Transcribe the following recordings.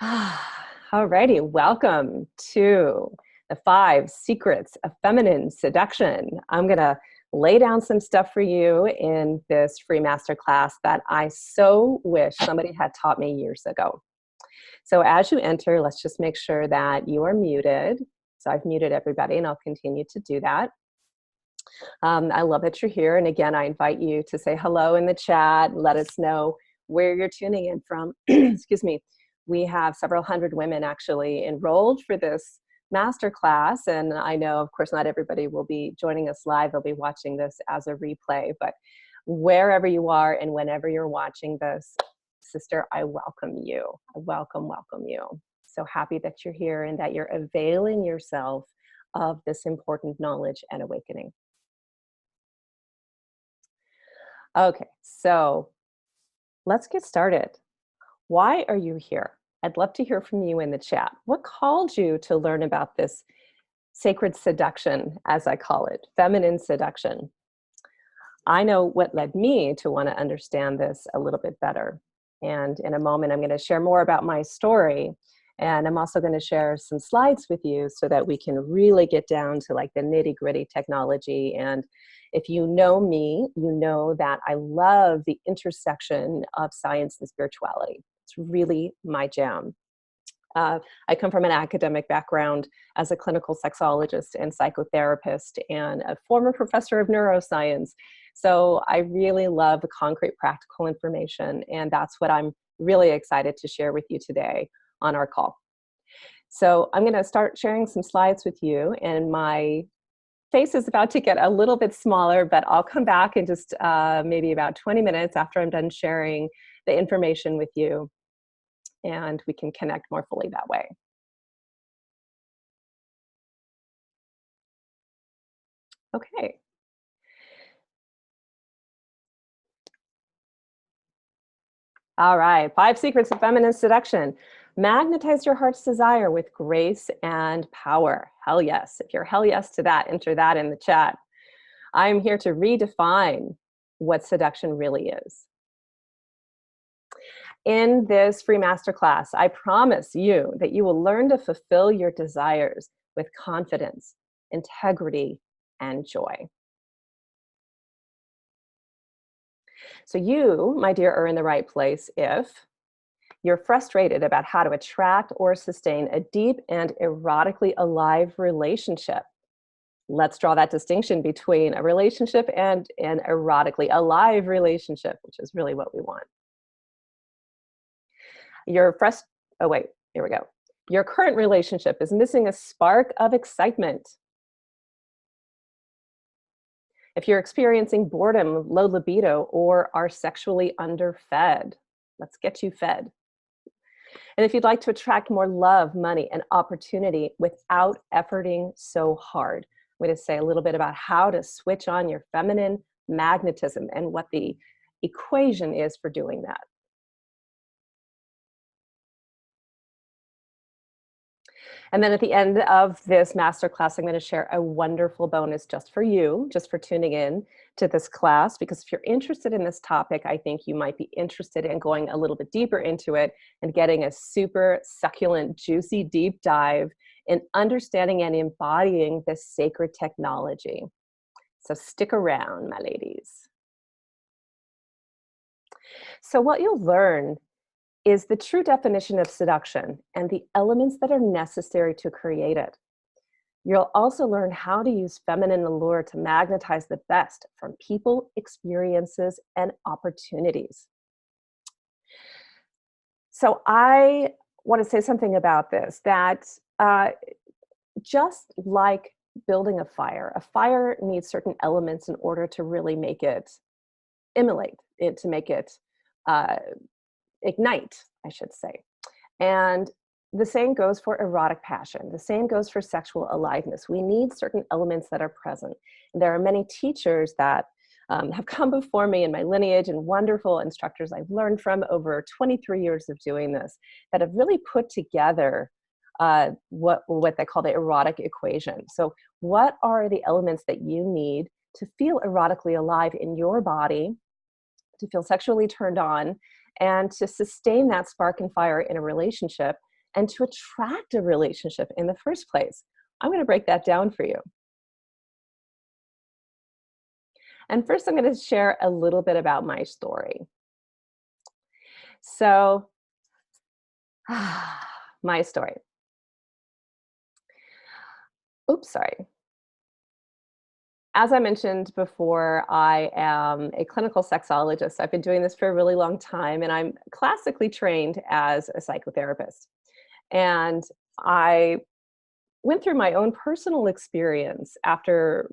Alrighty, welcome to the 5 secrets of feminine seduction. I'm gonna lay down some stuff for you in this free masterclass that I so wish somebody had taught me years ago. So as you enter, let's just make sure that you are muted. So I've muted everybody and I'll continue to do that. I love that you're here. And again, I invite you to say hello in the chat. Let us know where you're tuning in from. Excuse me. We have several hundred women actually enrolled for this masterclass. And I know, of course, not everybody will be joining us live. They'll be watching this as a replay. But wherever you are and whenever you're watching this, sister, I welcome you. I welcome you. So happy that you're here and that you're availing yourself of this important knowledge and awakening. Okay, so let's get started. Why are you here? I'd love to hear from you in the chat. What called you to learn about this sacred seduction, as I call it, feminine seduction? I know what led me to want to understand this a little bit better. And in a moment, I'm going to share more about my story. And I'm also going to share some slides with you so that we can really get down to like the nitty-gritty technology. And if you know me, you know that I love the intersection of science and spirituality. It's really my jam. I come from an academic background as a clinical sexologist and psychotherapist and a former professor of neuroscience. So I really love the concrete, practical information. And that's what I'm really excited to share with you today on our call. So I'm going to start sharing some slides with you, and my face is about to get a little bit smaller, but I'll come back in just maybe about 20 minutes after I'm done sharing the information with you, and we can connect more fully that way. Okay. All right, 5 secrets of feminine seduction. Magnetize your heart's desire with grace and power. Hell yes. If you're hell yes to that, enter that in the chat. I'm here to redefine what seduction really is. In this free masterclass, I promise you that you will learn to fulfill your desires with confidence, integrity, and joy. So you, my dear, are in the right place if you're frustrated about how to attract or sustain a deep and erotically alive relationship. Let's draw that distinction between a relationship and an erotically alive relationship, which is really what we want. Oh wait, here we go. Your current relationship is missing a spark of excitement. If you're experiencing boredom, low libido, or are sexually underfed, let's get you fed. And if you'd like to attract more love, money, and opportunity without efforting so hard, I'm going to say a little bit about how to switch on your feminine magnetism and what the equation is for doing that. And then at the end of this masterclass, I'm going to share a wonderful bonus just for you, just for tuning in to this class, because if you're interested in this topic, I think you might be interested in going a little bit deeper into it and getting a super succulent, juicy, deep dive in understanding and embodying this sacred technology. So stick around, my ladies. So what you'll learn is the true definition of seduction and the elements that are necessary to create it. You'll also learn how to use feminine allure to magnetize the best from people, experiences, and opportunities. So I want to say something about this, that just like building a fire needs certain elements in order to really make it immolate, to make it ignite, I should say. And the same goes for erotic passion. The same goes for sexual aliveness. We need certain elements that are present. And there are many teachers that have come before me in my lineage, and wonderful instructors I've learned from over 23 years of doing this, that have really put together what they call the erotic equation. So what are the elements that you need to feel erotically alive in your body, to feel sexually turned on, and to sustain that spark and fire in a relationship and to attract a relationship in the first place? I'm going to break that down for you. And first, I'm going to share a little bit about my story. So, my story. Oops, sorry. As I mentioned before, I am a clinical sexologist. I've been doing this for a really long time, and I'm classically trained as a psychotherapist. And I went through my own personal experience after,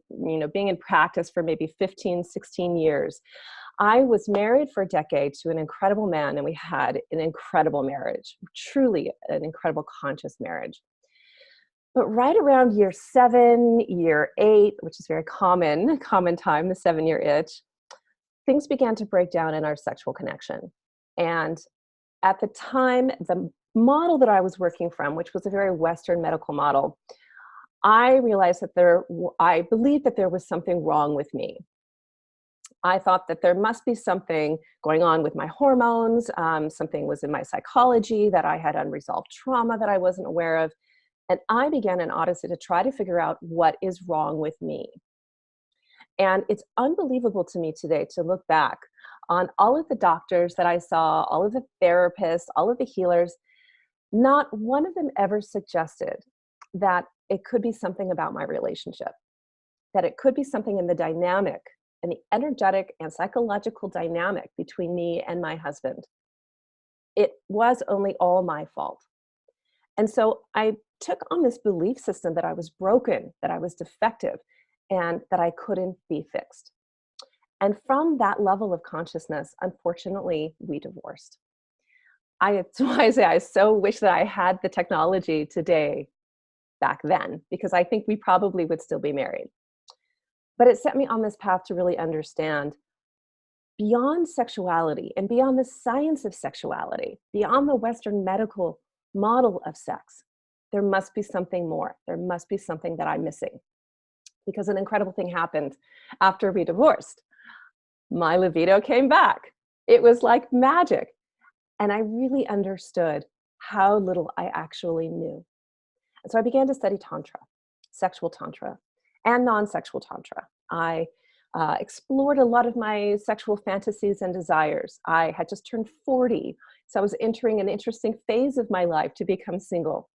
being in practice for maybe 15, 16 years. I was married for a decade to an incredible man, and we had an incredible marriage, truly an incredible conscious marriage. But right around year 7, year 8, which is very common time, the 7-year itch, things began to break down in our sexual connection. And at the time, the model that I was working from, which was a very Western medical model, I realized that I believed that there was something wrong with me. I thought that there must be something going on with my hormones. Something was in my psychology, that I had unresolved trauma that I wasn't aware of. And I began an odyssey to try to figure out what is wrong with me. And it's unbelievable to me today to look back on all of the doctors that I saw, all of the therapists, all of the healers. Not one of them ever suggested that it could be something about my relationship, that it could be something in the dynamic and the energetic and psychological dynamic between me and my husband. It was only all my fault. And so I took on this belief system that I was broken, that I was defective, and that I couldn't be fixed. And from that level of consciousness, unfortunately, we divorced. That's why I say I so wish that I had the technology today back then, because I think we probably would still be married. But it set me on this path to really understand beyond sexuality and beyond the science of sexuality, beyond the Western medical model of sex, there must be something more. There must be something that I'm missing. Because an incredible thing happened after we divorced. My libido came back. It was like magic. And I really understood how little I actually knew. And so I began to study Tantra, sexual Tantra, and non-sexual Tantra. I explored a lot of my sexual fantasies and desires. I had just turned 40, so I was entering an interesting phase of my life to become single.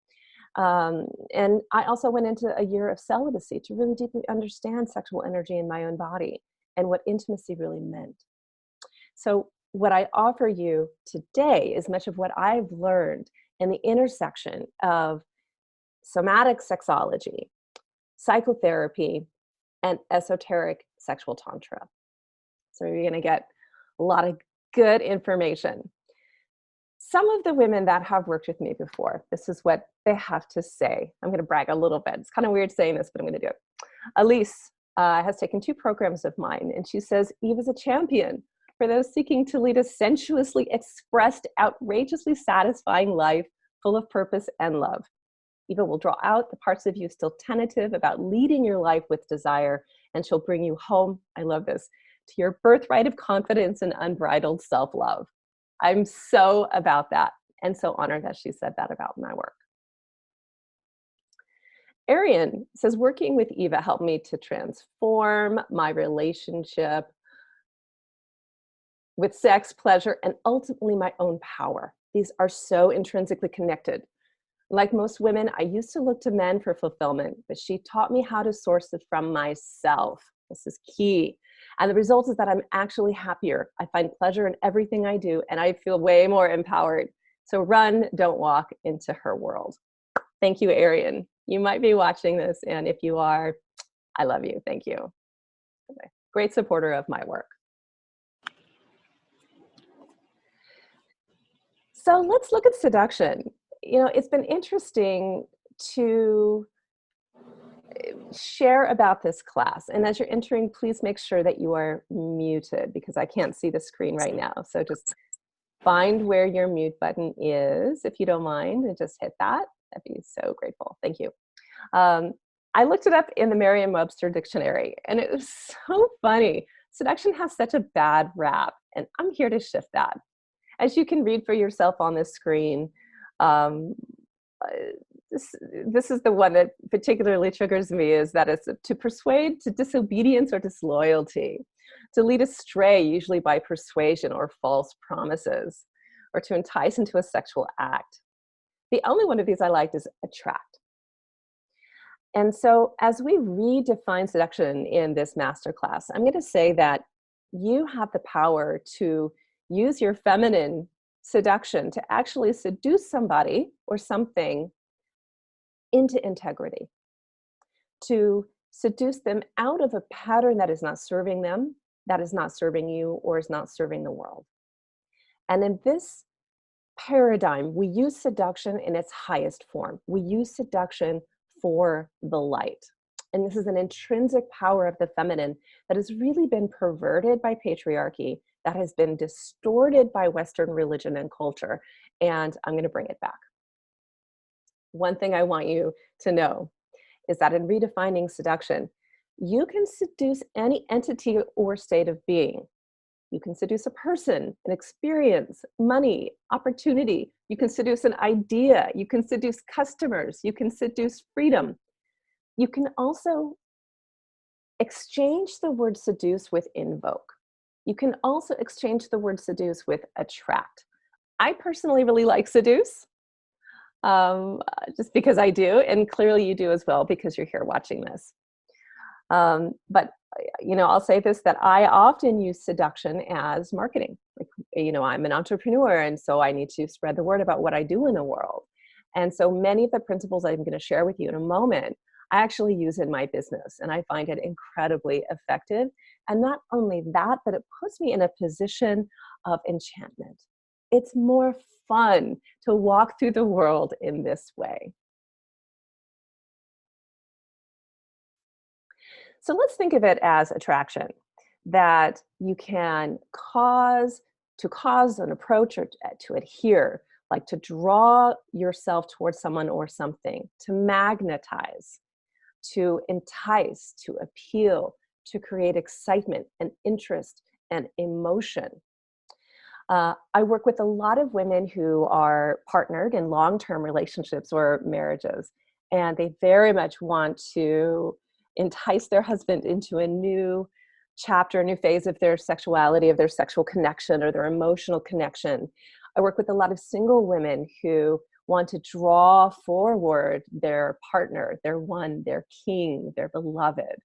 And I also went into a year of celibacy to really deeply understand sexual energy in my own body and what intimacy really meant. So what I offer you today is much of what I've learned in the intersection of somatic sexology, psychotherapy, and esoteric sexual Tantra. So you're going to get a lot of good information. Some of the women that have worked with me before, this is what they have to say. I'm going to brag a little bit. It's kind of weird saying this, but I'm going to do it. Elise has taken 2 programs of mine, and she says, Eva's a champion for those seeking to lead a sensuously expressed, outrageously satisfying life full of purpose and love. Eva will draw out the parts of you still tentative about leading your life with desire, and she'll bring you home, I love this, to your birthright of confidence and unbridled self-love. I'm so about that, and so honored that she said that about my work. Arian says, working with Eva helped me to transform my relationship with sex, pleasure, and ultimately my own power. These are so intrinsically connected. Like most women, I used to look to men for fulfillment, but she taught me how to source it from myself. This is key. And the result is that I'm actually happier. I find pleasure in everything I do, and I feel way more empowered. So run, don't walk into her world. Thank you, Arian. You might be watching this, and if you are, I love you. Thank you. Okay. Great supporter of my work. So let's look at seduction. It's been interesting to share about this class. And as you're entering, please make sure that you are muted because I can't see the screen right now. So just find where your mute button is, if you don't mind, and just hit that. I'd be so grateful. Thank you. I looked it up in the Merriam-Webster dictionary, and it was so funny. Seduction has such a bad rap, and I'm here to shift that. As you can read for yourself on this screen, this is the one that particularly triggers me, is that it's to persuade to disobedience or disloyalty, to lead astray, usually by persuasion or false promises, or to entice into a sexual act. The only one of these I liked is attract. And so as we redefine seduction in this masterclass, I'm going to say that you have the power to use your feminine seduction to actually seduce somebody or something into integrity, to seduce them out of a pattern that is not serving them, that is not serving you, or is not serving the world. And in this paradigm, we use seduction in its highest form. We use seduction for the light. And this is an intrinsic power of the feminine that has really been perverted by patriarchy, that has been distorted by Western religion and culture. And I'm going to bring it back. One thing I want you to know is that in redefining seduction, you can seduce any entity or state of being. You can seduce a person, an experience, money, opportunity. You can seduce an idea. You can seduce customers. You can seduce freedom. You can also exchange the word seduce with invoke. You can also exchange the word seduce with attract. I personally really like seduce, just because I do, and clearly you do as well because you're here watching this. But I'll say this, that I often use seduction as marketing. Like, I'm an entrepreneur, and so I need to spread the word about what I do in the world. And so many of the principles I'm going to share with you in a moment, I actually use in my business, and I find it incredibly effective. And not only that, but it puts me in a position of enchantment. It's more fun to walk through the world in this way. So let's think of it as attraction, that you can cause an approach, or to adhere, like to draw yourself towards someone or something, to magnetize, to entice, to appeal, to create excitement and interest and emotion. I work with a lot of women who are partnered in long-term relationships or marriages, and they very much want to entice their husband into a new chapter, a new phase of their sexuality, of their sexual connection or their emotional connection. I work with a lot of single women who want to draw forward their partner, their one, their king, their beloved.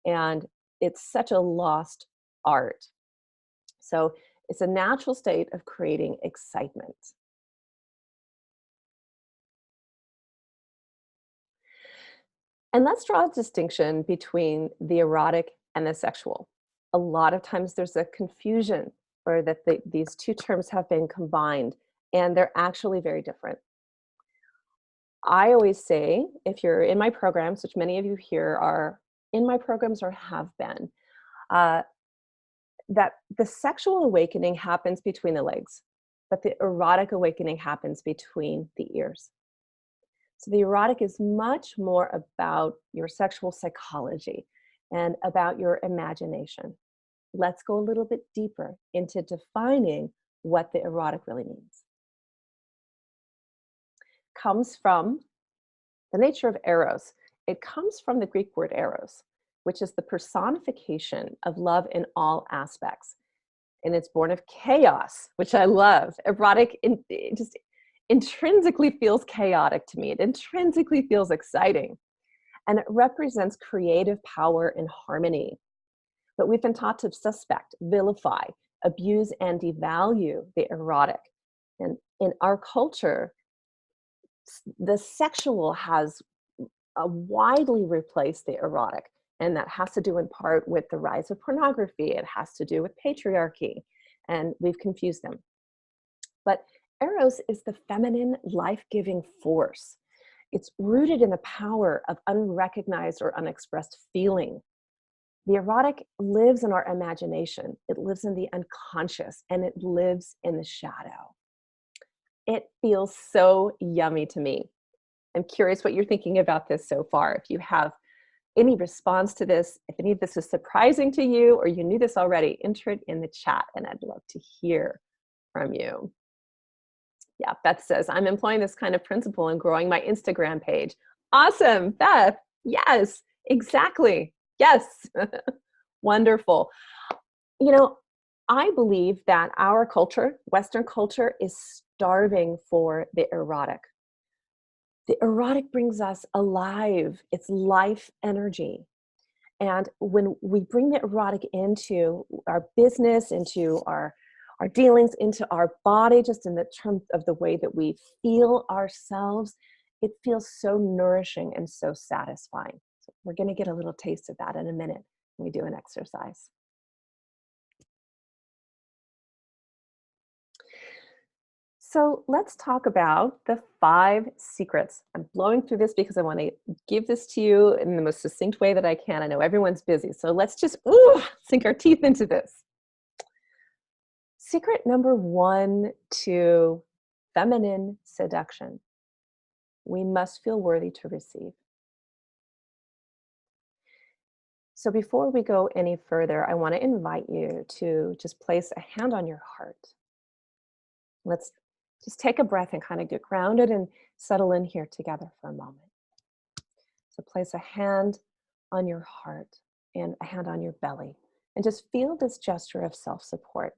And it's such a lost art. So it's a natural state of creating excitement. And let's draw a distinction between the erotic and the sexual. A lot of times there's a confusion, or that these two terms have been combined, and they're actually very different. I always say, if you're in my programs, which many of you here are in my programs or have been, that the sexual awakening happens between the legs, but the erotic awakening happens between the ears. So the erotic is much more about your sexual psychology and about your imagination. Let's go a little bit deeper into defining what the erotic really means. Comes from the nature of eros. It comes from the Greek word eros, which is the personification of love in all aspects. And it's born of chaos, which I love. Erotic it just intrinsically feels chaotic to me. It intrinsically feels exciting. And it represents creative power and harmony. But we've been taught to suspect, vilify, abuse, and devalue the erotic. And in our culture, the sexual has widely replaced the erotic. And that has to do in part with the rise of pornography. It has to do with patriarchy. And we've confused them. But Eros is the feminine, life-giving force. It's rooted in the power of unrecognized or unexpressed feeling. The erotic lives in our imagination. It lives in the unconscious, and it lives in the shadow. It feels so yummy to me. I'm curious what you're thinking about this so far. If you have any response to this, if any of this is surprising to you, or you knew this already, enter it in the chat, and I'd love to hear from you. Yeah, Beth says, I'm employing this kind of principle and growing my Instagram page. Awesome, Beth. Yes, exactly. Yes. Wonderful. You know, I believe that our culture, Western culture, is starving for the erotic. The erotic brings us alive. It's life energy. And when we bring the erotic into our business, into our dealings, into our body, just in the terms of the way that we feel ourselves, it feels so nourishing and so satisfying. So we're going to get a little taste of that in a minute when we do an exercise. So let's talk about the 5 secrets. I'm blowing through this because I want to give this to you in the most succinct way that I can. I know everyone's busy, so let's just sink our teeth into this. Secret number 1 to feminine seduction. We must feel worthy to receive. So before we go any further, I want to invite you to just place a hand on your heart. Let's just take a breath and kind of get grounded and settle in here together for a moment. So place a hand on your heart and a hand on your belly and just feel this gesture of self-support.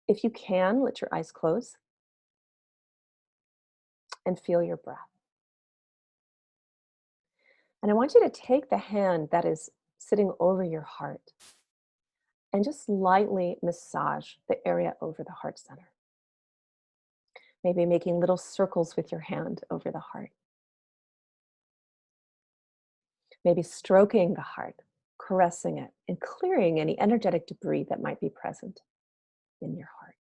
If you can, let your eyes close and feel your breath. And I want you to take the hand that is sitting over your heart and just lightly massage the area over the heart center. Maybe making little circles with your hand over the heart. Maybe stroking the heart, caressing it, and clearing any energetic debris that might be present in your heart.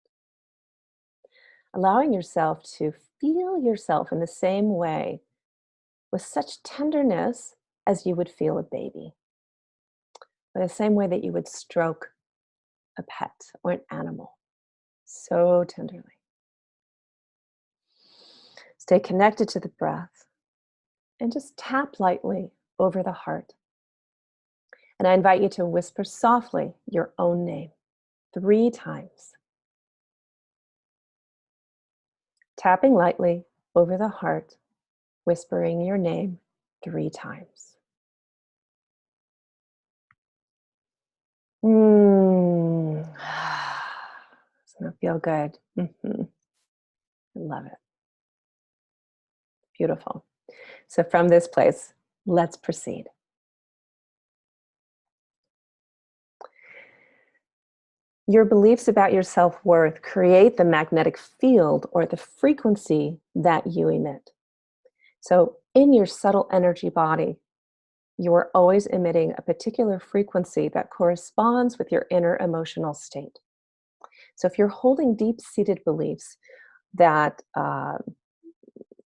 Allowing yourself to feel yourself in the same way with such tenderness as you would feel a baby, or the same way that you would stroke a pet or an animal, so tenderly. Stay connected to the breath and just tap lightly over the heart. And I invite you to whisper softly your own name 3 times. Tapping lightly over the heart, whispering your name 3 times. Doesn't that feel good? I love it. Beautiful. So from this place, let's proceed. Your beliefs about your self-worth create the magnetic field or the frequency that you emit. So in your subtle energy body, you are always emitting a particular frequency that corresponds with your inner emotional state. So if you're holding deep-seated beliefs that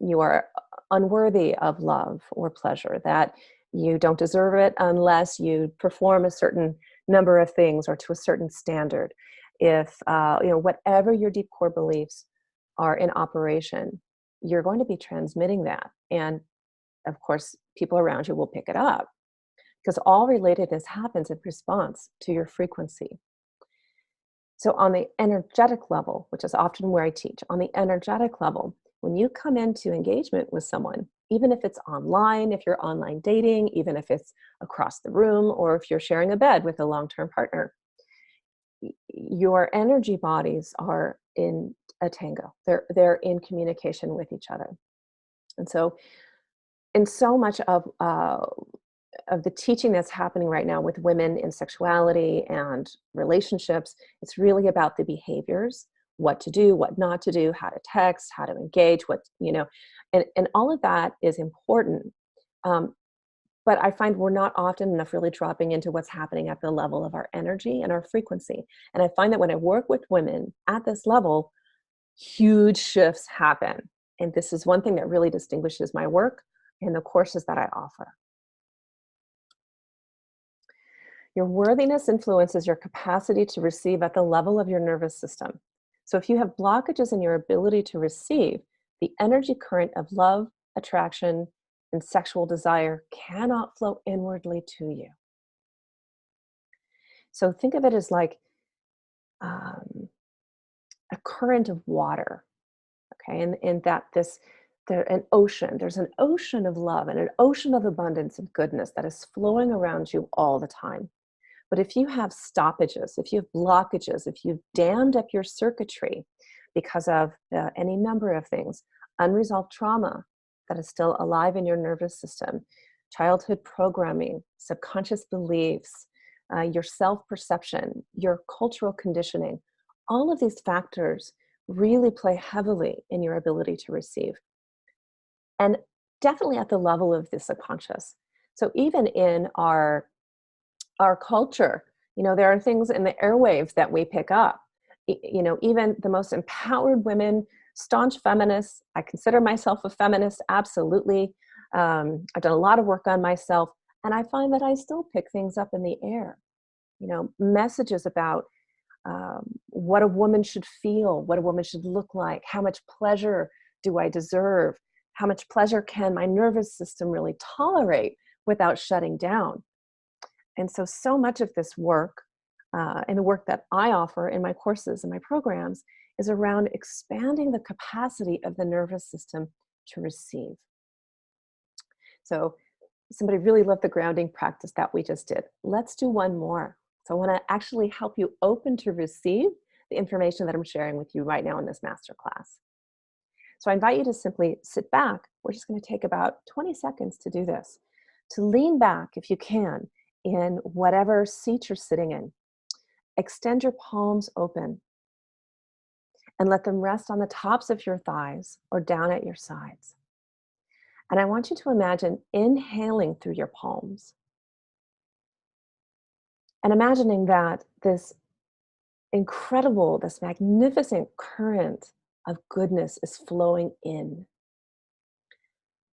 you are unworthy of love or pleasure, that you don't deserve it unless you perform a certain number of things or to a certain standard. If, whatever your deep core beliefs are in operation, you're going to be transmitting that. And of course, people around you will pick it up because all relatedness happens in response to your frequency. So on the energetic level, which is often where I teach, on the energetic level, when you come into engagement with someone, even if it's online, if you're online dating, even if it's across the room, or if you're sharing a bed with a long-term partner, your energy bodies are in a tango. They're in communication with each other. And so in so much of the teaching that's happening right now with women in sexuality and relationships, it's really about the behaviors, what to do, what not to do, how to text, how to engage, and all of that is important. But I find we're not often enough really dropping into what's happening at the level of our energy and our frequency. And I find that when I work with women at this level, huge shifts happen. And this is one thing that really distinguishes my work and the courses that I offer. Your worthiness influences your capacity to receive at the level of your nervous system. So if you have blockages in your ability to receive, the energy current of love, attraction, and sexual desire cannot flow inwardly to you. So think of it as like a current of water. Okay, and that there's an ocean of love and an ocean of abundance and goodness that is flowing around you all the time. But if you have stoppages, if you have blockages, if you've dammed up your circuitry because of any number of things, unresolved trauma that is still alive in your nervous system, childhood programming, subconscious beliefs, your self-perception, your cultural conditioning, all of these factors really play heavily in your ability to receive. And definitely at the level of the subconscious. So even in our culture, there are things in the airwaves that we pick up. Even the most empowered women, staunch feminists, I consider myself a feminist, absolutely. I've done a lot of work on myself, and I find that I still pick things up in the air. Messages about what a woman should feel, what a woman should look like, how much pleasure do I deserve, how much pleasure can my nervous system really tolerate without shutting down. And so much of this work, and the work that I offer in my courses and my programs, is around expanding the capacity of the nervous system to receive. So somebody really loved the grounding practice that we just did. Let's do one more. So I want to actually help you open to receive the information that I'm sharing with you right now in this masterclass. So I invite you to simply sit back. We're just going to take about 20 seconds to do this. To lean back, if you can, in whatever seat you're sitting in. Extend your palms open and let them rest on the tops of your thighs or down at your sides. And I want you to imagine inhaling through your palms and imagining that this incredible, this magnificent current of goodness is flowing in.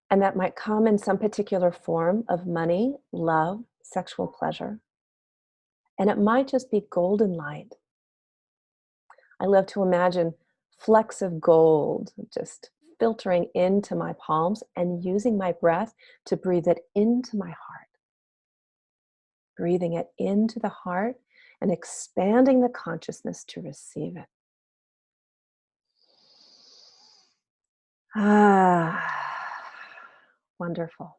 And that might come in some particular form of money, love, sexual pleasure. And it might just be golden light. I love to imagine flecks of gold just filtering into my palms and using my breath to breathe it into my heart. Breathing it into the heart and expanding the consciousness to receive it. Wonderful.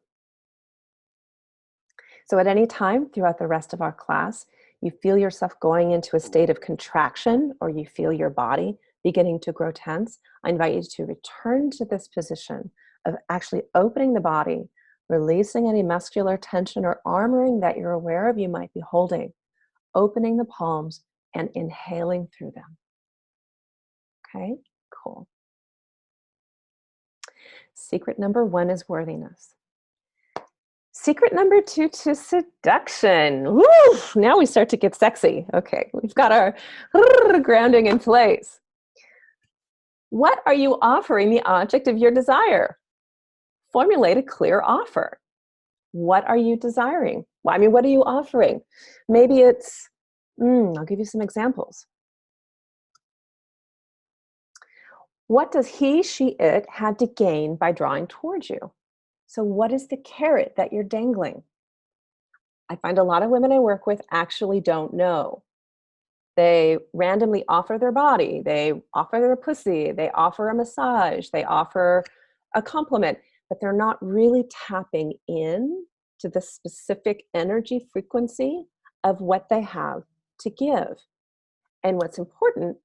So at any time throughout the rest of our class, you feel yourself going into a state of contraction or you feel your body beginning to grow tense, I invite you to return to this position of actually opening the body, releasing any muscular tension or armoring that you're aware of you might be holding, opening the palms and inhaling through them. Okay, cool. Secret number 1 is worthiness. Secret number 2 to seduction. Woo! Now we start to get sexy. Okay, we've got our grounding in place. What are you offering the object of your desire? Formulate a clear offer. What are you desiring? Well, I mean, what are you offering? Maybe it's, I'll give you some examples. What does he, she, it have to gain by drawing towards you? So what is the carrot that you're dangling? I find a lot of women I work with actually don't know. They randomly offer their body, they offer their pussy, they offer a massage, they offer a compliment, but they're not really tapping in to the specific energy frequency of what they have to give. And what's important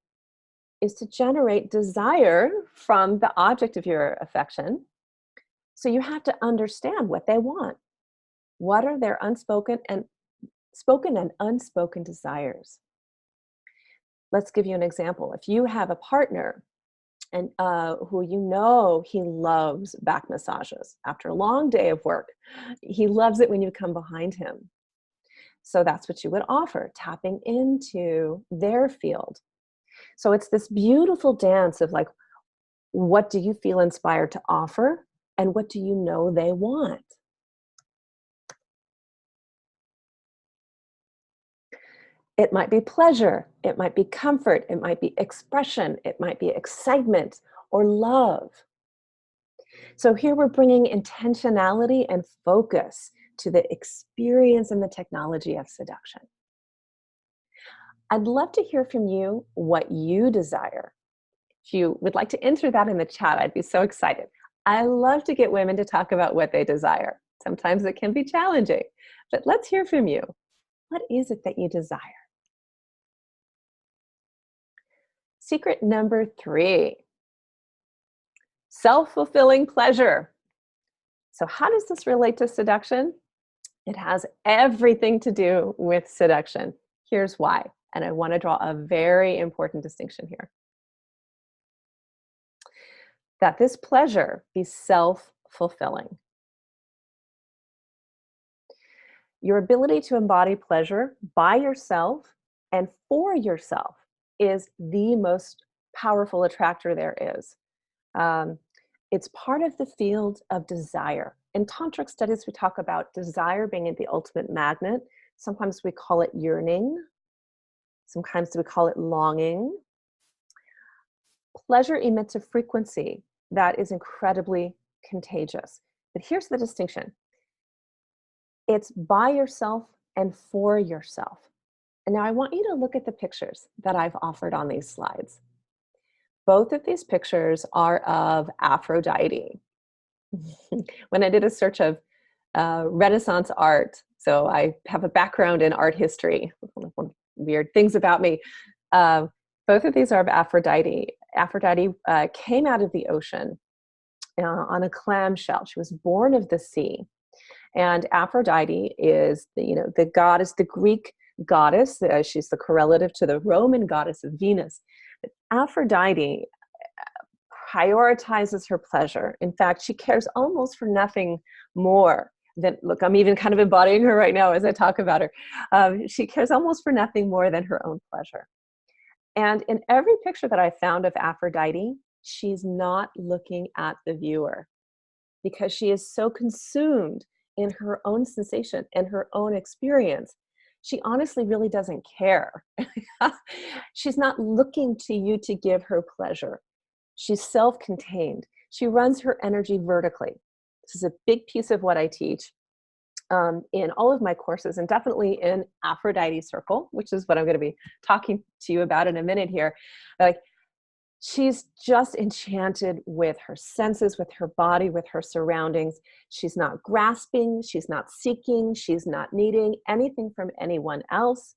is to generate desire from the object of your affection. So you have to understand what they want. What are their unspoken and spoken and unspoken desires? Let's give you an example. If you have a partner and who he loves back massages after a long day of work, he loves it when you come behind him. So that's what you would offer, tapping into their field. So it's this beautiful dance of like, what do you feel inspired to offer? And what do you know they want? It might be pleasure, it might be comfort, it might be expression, it might be excitement or love. So here we're bringing intentionality and focus to the experience and the technology of seduction. I'd love to hear from you what you desire. If you would like to enter that in the chat, I'd be so excited. I love to get women to talk about what they desire. Sometimes it can be challenging, but let's hear from you. What is it that you desire? Secret number 3, self-fulfilling pleasure. So how does this relate to seduction? It has everything to do with seduction. Here's why. And I want to draw a very important distinction here. That this pleasure be self-fulfilling. Your ability to embody pleasure by yourself and for yourself is the most powerful attractor there is. Um, it's part of the field of desire. In tantric studies, we talk about desire being the ultimate magnet. Sometimes we call it yearning. Sometimes we call it longing. Pleasure emits a frequency that is incredibly contagious. But here's the distinction. It's by yourself and for yourself. And now I want you to look at the pictures that I've offered on these slides. Both of these pictures are of Aphrodite. When I did a search of Renaissance art, so I have a background in art history, weird things about me. Both of these are of Aphrodite. Aphrodite came out of the ocean on a clamshell. She was born of the sea. And Aphrodite is the goddess, the Greek goddess. She's the correlative to the Roman goddess of Venus. But Aphrodite prioritizes her pleasure. In fact, she cares almost for nothing more than, look, I'm even kind of embodying her right now as I talk about her. She cares almost for nothing more than her own pleasure. And in every picture that I found of Aphrodite, she's not looking at the viewer because she is so consumed in her own sensation and her own experience. She honestly really doesn't care. She's not looking to you to give her pleasure. She's self-contained. She runs her energy vertically. This is a big piece of what I teach in all of my courses, and definitely in Aphrodite Circle, which is what I'm going to be talking to you about in a minute here. Like, she's just enchanted with her senses, with her body, with her surroundings. She's not grasping, she's not seeking, she's not needing anything from anyone else.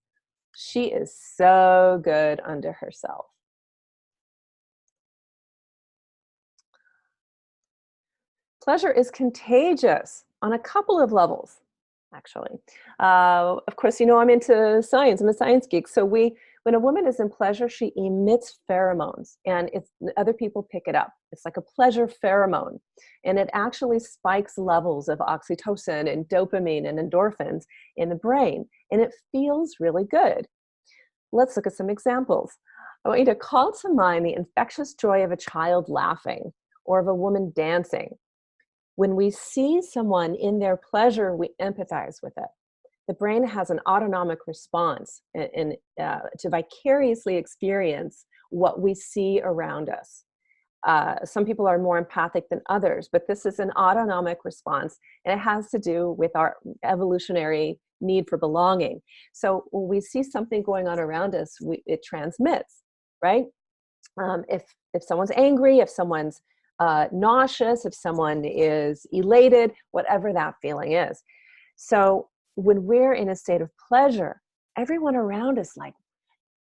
She is so good unto herself. Pleasure is contagious on a couple of levels, actually. Of course, I'm into science. I'm a science geek. So when a woman is in pleasure, she emits pheromones, and other people pick it up. It's like a pleasure pheromone, and it actually spikes levels of oxytocin and dopamine and endorphins in the brain, and it feels really good. Let's look at some examples. I want you to call to mind the infectious joy of a child laughing or of a woman dancing. When we see someone in their pleasure, we empathize with it. The brain has an autonomic response to vicariously experience what we see around us. Some people are more empathic than others, but this is an autonomic response, and it has to do with our evolutionary need for belonging. So when we see something going on around us, it transmits, right? If someone's angry, if someone's nauseous, if someone is elated, whatever that feeling is. So when we're in a state of pleasure, everyone around us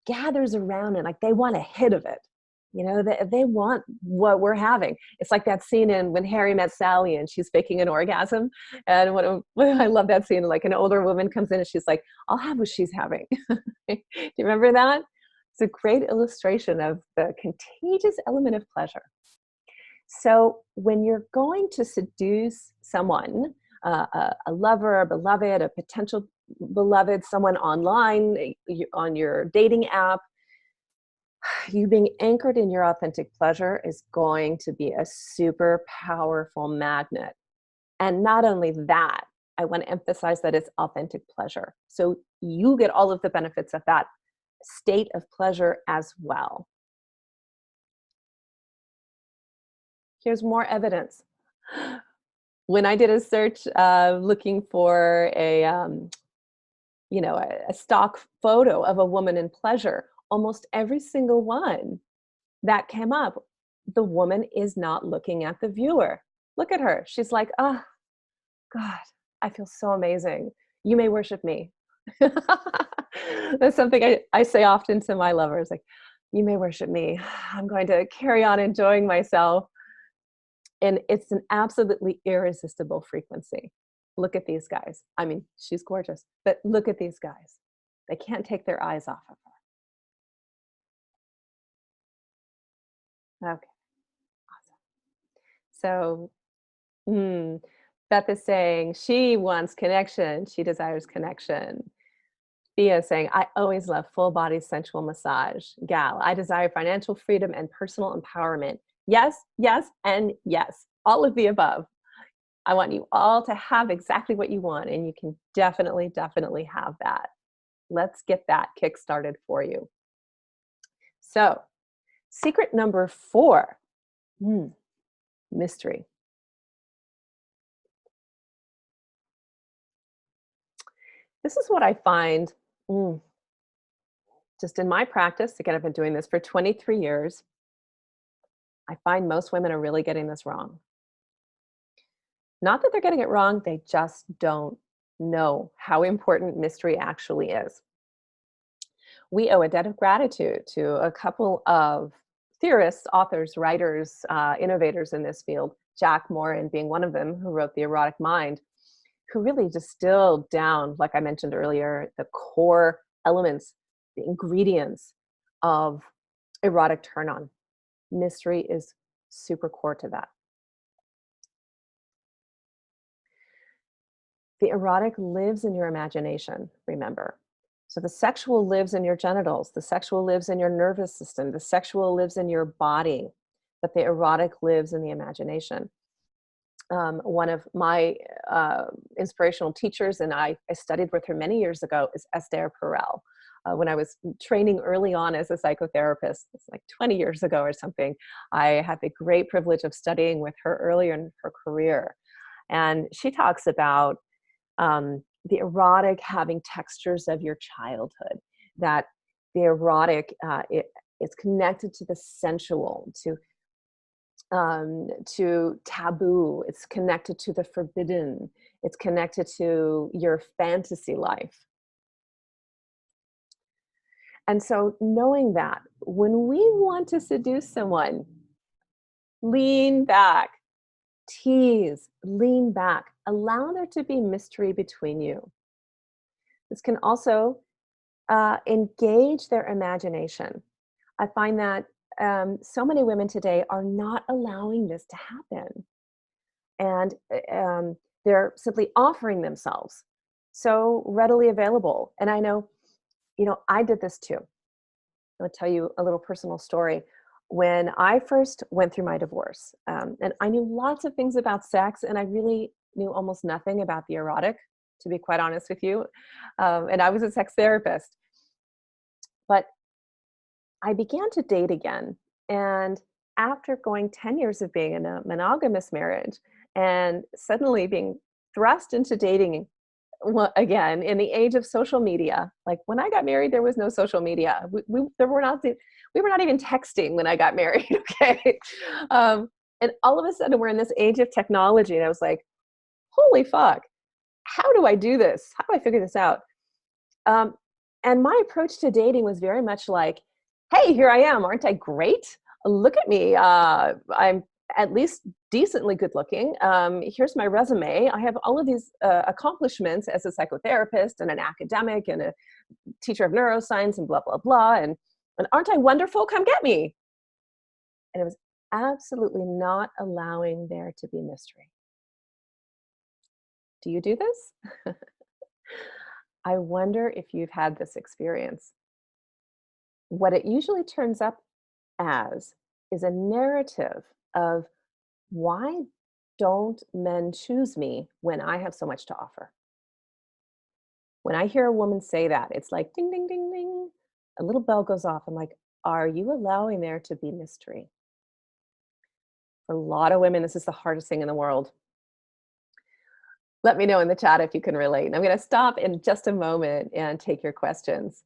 gathers around and they want a hit of it. They want what we're having. It's like that scene in When Harry Met Sally and she's faking an orgasm. And I love that scene, like an older woman comes in and she's like, I'll have what she's having. Do you remember that? It's a great illustration of the contagious element of pleasure. So when you're going to seduce someone, a lover, a beloved, a potential beloved, someone online, on your dating app, you being anchored in your authentic pleasure is going to be a super powerful magnet. And not only that, I want to emphasize that it's authentic pleasure. So you get all of the benefits of that state of pleasure as well. Here's more evidence. When I did a search looking for a stock photo of a woman in pleasure, almost every single one that came up. The woman is not looking at the viewer. Look at her. She's like, oh, God, I feel so amazing. You may worship me. That's something I say often to my lovers, like, you may worship me. I'm going to carry on enjoying myself. And it's an absolutely irresistible frequency. Look at these guys. I mean, she's gorgeous, but look at these guys. They can't take their eyes off of her. Okay, awesome. So, Beth is saying she wants connection. She desires connection. Thea is saying, I always love full body sensual massage. Gal, I desire financial freedom and personal empowerment. Yes, yes, and yes. All of the above. I want you all to have exactly what you want, and you can definitely, definitely have that. Let's get that kick started for you. So, secret number 4, mystery. This is what I find just in my practice. Again, I've been doing this for 23 years. I find most women are really getting this wrong. Not that they're getting it wrong, they just don't know how important mystery actually is. We owe a debt of gratitude to a couple of theorists, authors, writers, innovators in this field, Jack Morin being one of them, who wrote The Erotic Mind, who really distilled down, like I mentioned earlier, the core elements, the ingredients of erotic turn-on. Mystery is super core to that. The erotic lives in your imagination, remember. So the sexual lives in your genitals, the sexual lives in your nervous system, the sexual lives in your body, but the erotic lives in the imagination. One of my inspirational teachers, and I studied with her many years ago, is Esther Perel. When I was training early on as a psychotherapist, it's like 20 years ago or something, I had the great privilege of studying with her earlier in her career. And she talks about the erotic having textures of your childhood, that the erotic it's connected to the sensual, to taboo, it's connected to the forbidden, it's connected to your fantasy life. And so knowing that when we want to seduce someone, lean back, tease, lean back, allow there to be mystery between you. This can also engage their imagination. I find that so many women today are not allowing this to happen. And they're simply offering themselves so readily available. And I know, I did this too. I'll tell you a little personal story. When I first went through my divorce, and I knew lots of things about sex, and I really knew almost nothing about the erotic, to be quite honest with you. And I was a sex therapist. But I began to date again. And after going 10 years of being in a monogamous marriage and suddenly being thrust into dating again in the age of social media, like when I got married, there was no social media. We were not even texting when I got married. Okay. And all of a sudden we're in this age of technology. And I was like, holy fuck, how do I do this? How do I figure this out? And my approach to dating was very much like, hey, here I am. Aren't I great? Look at me. I'm at least decently good looking. Here's my resume. I have all of these accomplishments as a psychotherapist and an academic and a teacher of neuroscience and blah, blah, blah. And aren't I wonderful? Come get me. And it was absolutely not allowing there to be mystery. Do you do this? I wonder if you've had this experience. What it usually turns up as is a narrative of, why don't men choose me when I have so much to offer? When I hear a woman say that, it's like ding, ding, ding, ding. A little bell goes off. I'm like, are you allowing there to be mystery? For a lot of women, this is the hardest thing in the world. Let me know in the chat if you can relate. And I'm going to stop in just a moment and take your questions.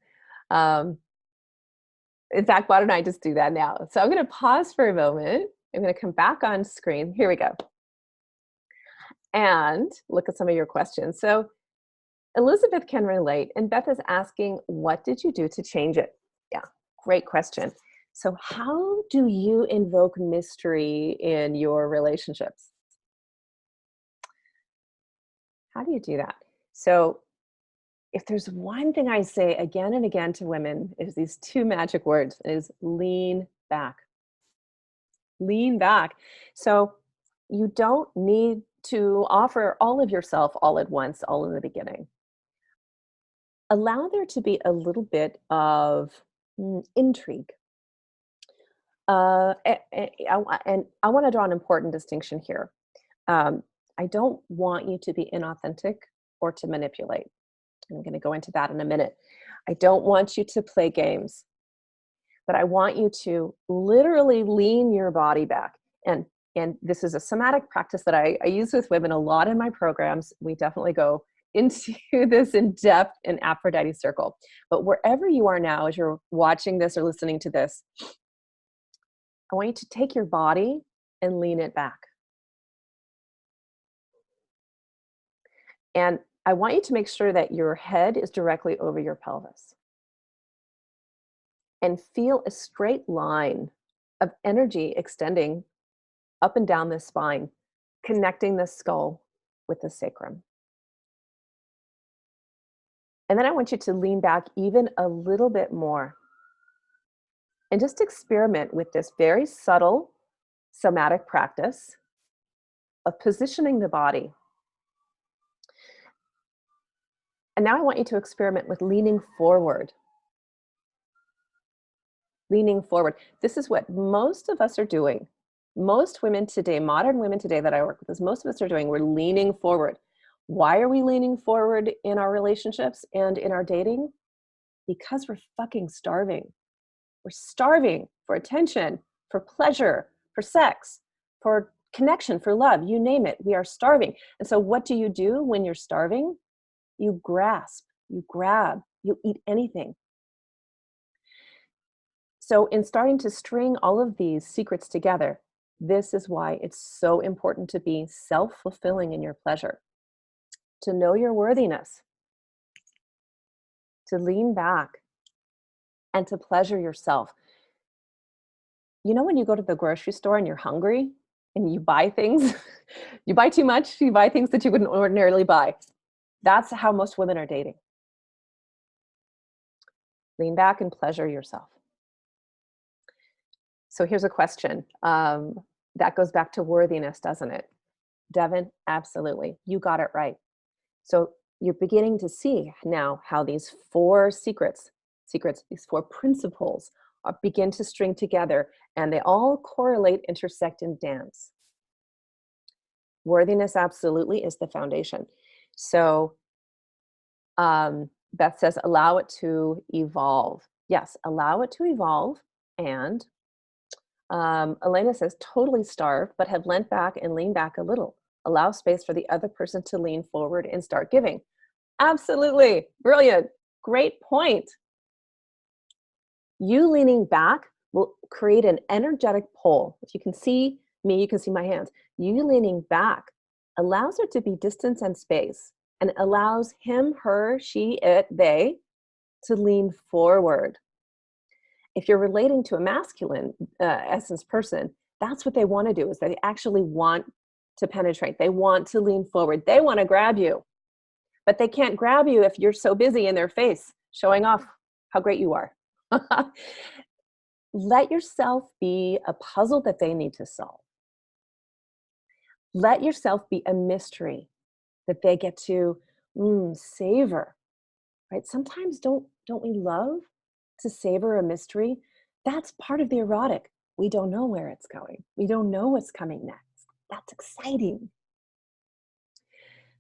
In fact, why don't I just do that now? So I'm going to pause for a moment. I'm going to come back on screen. Here we go. And look at some of your questions. So Elizabeth can relate, and Beth is asking, what did you do to change it? Yeah, great question. So how do you invoke mystery in your relationships? How do you do that? So if there's one thing I say again and again to women, is these two magic words, is lean back. Lean back. So you don't need to offer all of yourself all at once, all in the beginning. Allow there to be a little bit of intrigue. And I want to draw an important distinction here. I don't want you to be inauthentic or to manipulate. I'm going to go into that in a minute. I don't want you to play games, but I want you to literally lean your body back. And this is a somatic practice that I use with women a lot in my programs. We definitely go into this in depth in Aphrodite Circle. But wherever you are now, as you're watching this or listening to this, I want you to take your body and lean it back. And I want you to make sure that your head is directly over your pelvis. And feel a straight line of energy extending up and down the spine, connecting the skull with the sacrum. And then I want you to lean back even a little bit more. And just experiment with this very subtle somatic practice of positioning the body. And now I want you to experiment with leaning forward. Leaning forward. This is what most of us are doing. Most women today, modern women today that I work with, most of us are doing, we're leaning forward. Why are we leaning forward in our relationships and in our dating? Because we're fucking starving. We're starving for attention, for pleasure, for sex, for connection, for love, you name it. We are starving. And so what do you do when you're starving? You grasp, you grab, you eat anything. So in starting to string all of these secrets together, this is why it's so important to be self-fulfilling in your pleasure, to know your worthiness, to lean back, and to pleasure yourself. You know when you go to the grocery store and you're hungry and you buy things, you buy too much, you buy things that you wouldn't ordinarily buy. That's how most women are dating. Lean back and pleasure yourself. So here's a question. That goes back to worthiness, doesn't it? Devin, absolutely. You got it right. So you're beginning to see now how these four secrets, these four principles begin to string together, and they all correlate, intersect, and dance. Worthiness absolutely is the foundation. So Beth says, allow it to evolve. Yes, allow it to evolve. And Elena says, totally starved, but have leant back and leaned back a little. Allow space for the other person to lean forward and start giving. Absolutely. Brilliant. Great point. You leaning back will create an energetic pull. If you can see me, you can see my hands. You leaning back allows there to be distance and space, and allows him, her, she, it, they to lean forward. If you're relating to a masculine essence person, that's what they want to do, is they actually want to penetrate. They want to lean forward. They want to grab you, but they can't grab you if you're so busy in their face showing off how great you are. Let yourself be a puzzle that they need to solve. Let yourself be a mystery that they get to savor, right? Sometimes don't we love to savor a mystery? That's part of the erotic. We don't know where it's going. We don't know what's coming next. That's exciting.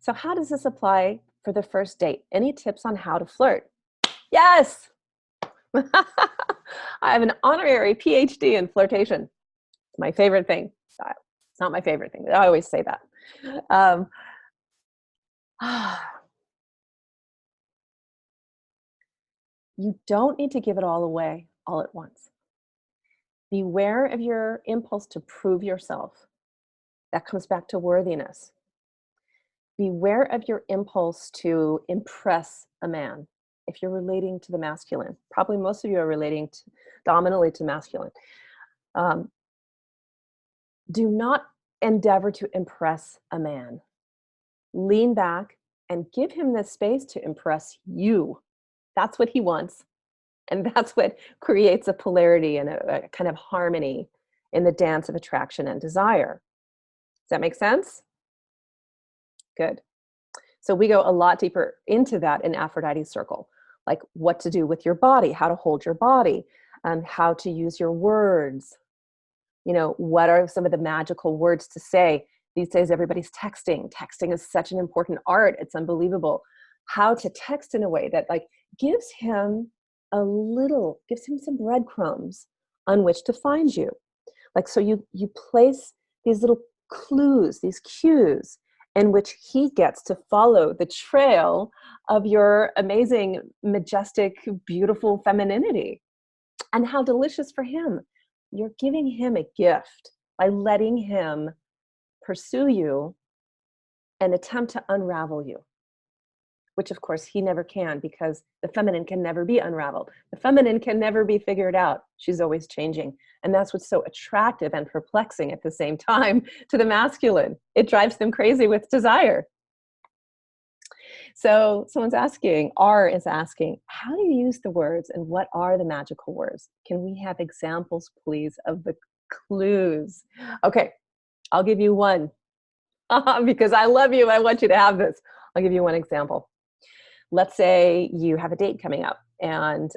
So how does this apply for the first date? Any tips on how to flirt? Yes! I have an honorary PhD in flirtation. It's my favorite thing. It's not my favorite thing. I always say that. You don't need to give it all away. all at once. Beware of your impulse to prove yourself. That comes back to worthiness. Beware of your impulse to impress a man. If you're relating to the masculine, probably most of you are relating dominantly to masculine. Um, do not endeavor to impress a man. Lean back and give him the space to impress you. That's what he wants. And that's what creates a polarity and a kind of harmony in the dance of attraction and desire. Does that make sense? Good. So we go a lot deeper into that in Aphrodite's circle, like what to do with your body, how to hold your body, how to use your words. You know, what are some of the magical words to say? These days, everybody's texting. Texting is such an important art. It's unbelievable. How to text in a way that like gives him some breadcrumbs on which to find you. Like, so you place these little clues, these cues in which he gets to follow the trail of your amazing, majestic, beautiful femininity. And how delicious for him. You're giving him a gift by letting him pursue you and attempt to unravel you, which of course he never can, because the feminine can never be unraveled. The feminine can never be figured out. She's always changing. And that's what's so attractive and perplexing at the same time to the masculine. It drives them crazy with desire. So R is asking, how do you use the words and what are the magical words? Can we have examples, please, of the clues? Okay, I'll give you one because I love you. I want you to have this. I'll give you one example. Let's say you have a date coming up and,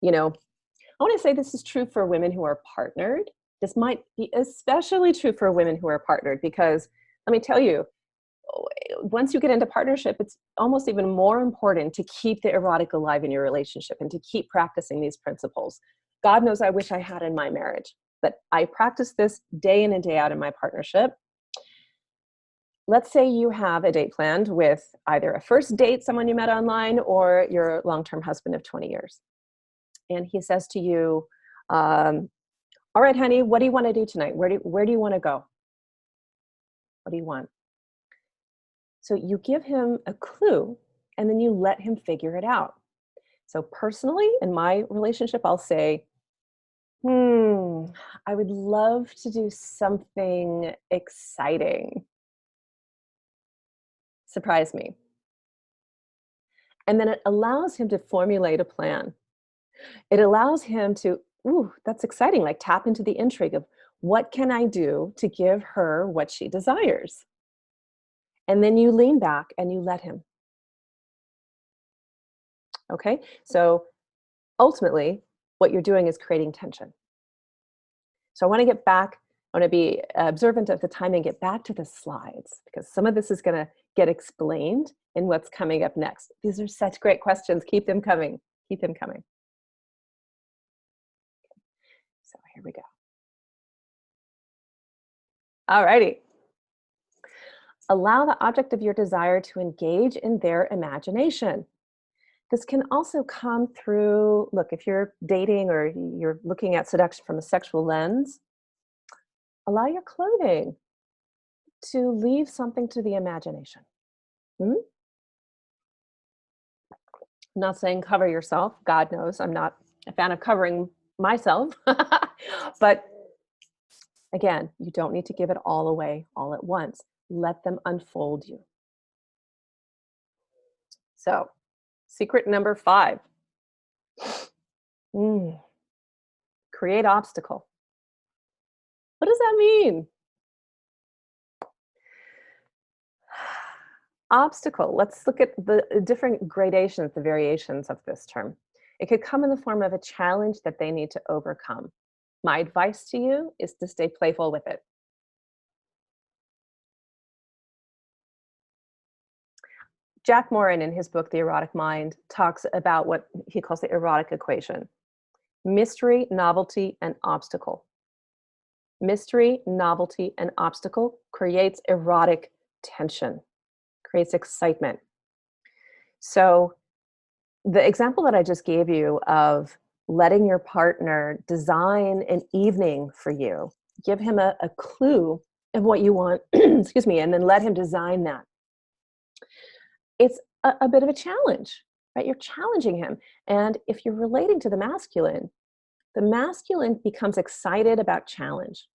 you know, I want to say this is true for women who are partnered. This might be especially true for women who are partnered because let me tell you, once you get into partnership, it's almost even more important to keep the erotic alive in your relationship and to keep practicing these principles. God knows I wish I had in my marriage, but I practice this day in and day out in my partnership. Let's say you have a date planned with either a first date, someone you met online, or your long-term husband of 20 years. And he says to you, all right, honey, what do you want to do tonight? Where do you want to go? What do you want? So you give him a clue and then you let him figure it out. So personally, in my relationship, I'll say, I would love to do something exciting. Surprise me. And then it allows him to formulate a plan. It allows him to, that's exciting, like tap into the intrigue of what can I do to give her what she desires? And then you lean back and you let him. Okay, so ultimately, what you're doing is creating tension. So I want to get back, I want to be observant of the time and get back to the slides because some of this is going to get explained in what's coming up next. These are such great questions. Keep them coming. Keep them coming. So here we go. All righty. Allow the object of your desire to engage in their imagination. This can also come through, look, if you're dating or you're looking at seduction from a sexual lens, allow your clothing to leave something to the imagination. I'm not saying cover yourself. God knows I'm not a fan of covering myself. But again, you don't need to give it all away all at once. Let them unfold you. So, secret number 5. Create obstacle. What does that mean? Obstacle. Let's look at the different gradations, the variations of this term. It could come in the form of a challenge that they need to overcome. My advice to you is to stay playful with it. Jack Morin, in his book, The Erotic Mind, talks about what he calls the erotic equation. Mystery, novelty, and obstacle. Mystery, novelty, and obstacle creates erotic tension, creates excitement. So the example that I just gave you of letting your partner design an evening for you. Give him a clue of what you want, excuse me, and then let him design that. It's a bit of a challenge, right? You're challenging him. And if you're relating to the masculine becomes excited about challenge.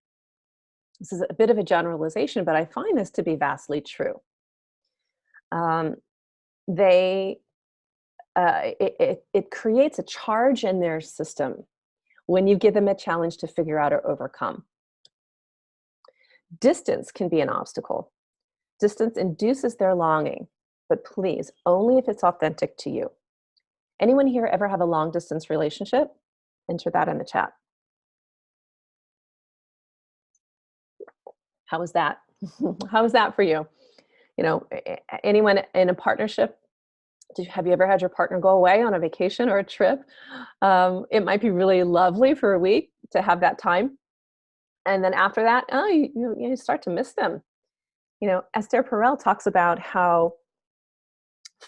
This is a bit of a generalization, but I find this to be vastly true. Um, they it creates a charge in their system when you give them a challenge to figure out or overcome. Distance can be an obstacle. Distance induces their longing, but please, only if it's authentic to you. Anyone here ever have a long distance relationship? Enter that in the chat. How was that? How was that for you? You know, anyone in a partnership, have you ever had your partner go away on a vacation or a trip? It might be really lovely for a week to have that time. And then after that, you start to miss them. You know, Esther Perel talks about how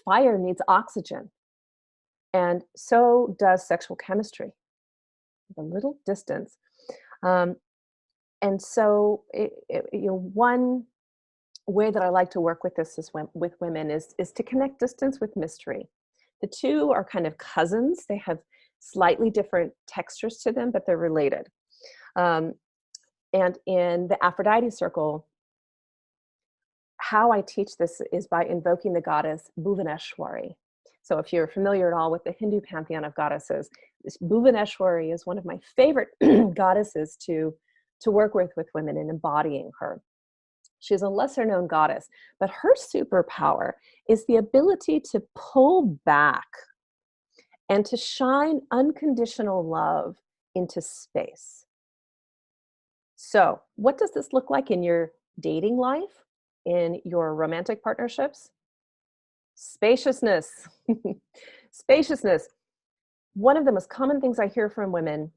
fire needs oxygen. And so does sexual chemistry. A little distance. And so, one way that I like to work with this with women is to connect distance with mystery. The two are kind of cousins. They have slightly different textures to them, but they're related. And in the Aphrodite circle, how I teach this is by invoking the goddess Bhuvaneshwari. So if you're familiar at all with the Hindu pantheon of goddesses, this Bhuvaneshwari is one of my favorite goddesses to work with women in embodying her. She's a lesser known goddess, but her superpower is the ability to pull back and to shine unconditional love into space. So what does this look like in your dating life, in your romantic partnerships? Spaciousness. Spaciousness. One of the most common things I hear from women,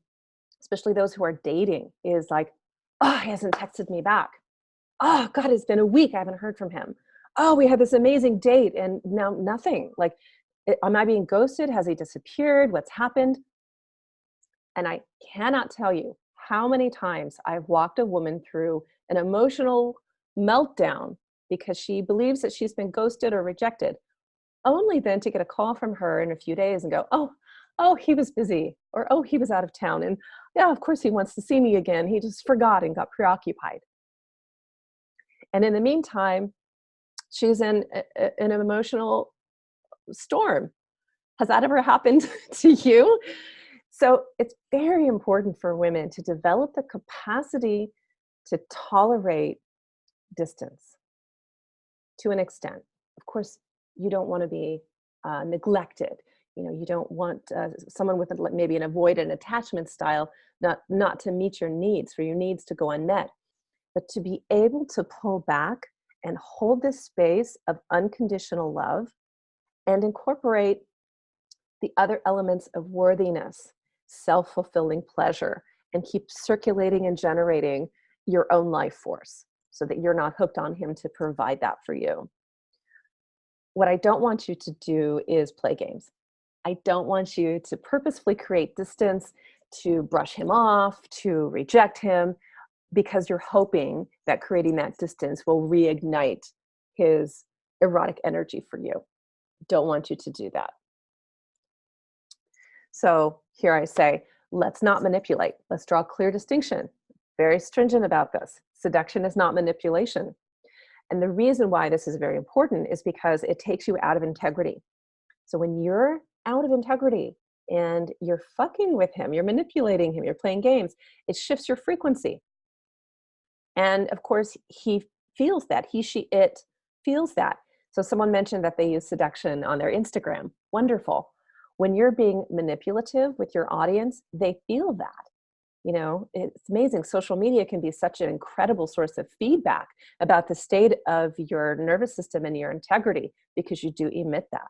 especially those who are dating, is like, oh, he hasn't texted me back. Oh, God, it's been a week. I haven't heard from him. Oh, we had this amazing date and now nothing. Like, am I being ghosted? Has he disappeared? What's happened? And I cannot tell you how many times I've walked a woman through an emotional meltdown because she believes that she's been ghosted or rejected, only then to get a call from her in a few days and go, oh, he was busy, or oh, he was out of town. And yeah, of course he wants to see me again. He just forgot and got preoccupied. And in the meantime, she's in an emotional storm. Has that ever happened to you? So it's very important for women to develop the capacity to tolerate distance to an extent. Of course, you don't want to be neglected. You know, you don't want someone with maybe an avoidant attachment style not to meet your needs, for your needs to go unmet. But to be able to pull back and hold this space of unconditional love and incorporate the other elements of worthiness, self-fulfilling pleasure, and keep circulating and generating your own life force so that you're not hooked on him to provide that for you. What I don't want you to do is play games. I don't want you to purposefully create distance, to brush him off, to reject him, because you're hoping that creating that distance will reignite his erotic energy for you. Don't want you to do that. So here I say, let's not manipulate. Let's draw a clear distinction. Very stringent about this. Seduction is not manipulation. And the reason why this is very important is because it takes you out of integrity. So when you're out of integrity and you're fucking with him, you're manipulating him, you're playing games, it shifts your frequency. And of course, he feels that. He, she, it feels that. So someone mentioned that they use seduction on their Instagram. Wonderful. When you're being manipulative with your audience, they feel that. You know, it's amazing. Social media can be such an incredible source of feedback about the state of your nervous system and your integrity, because you do emit that.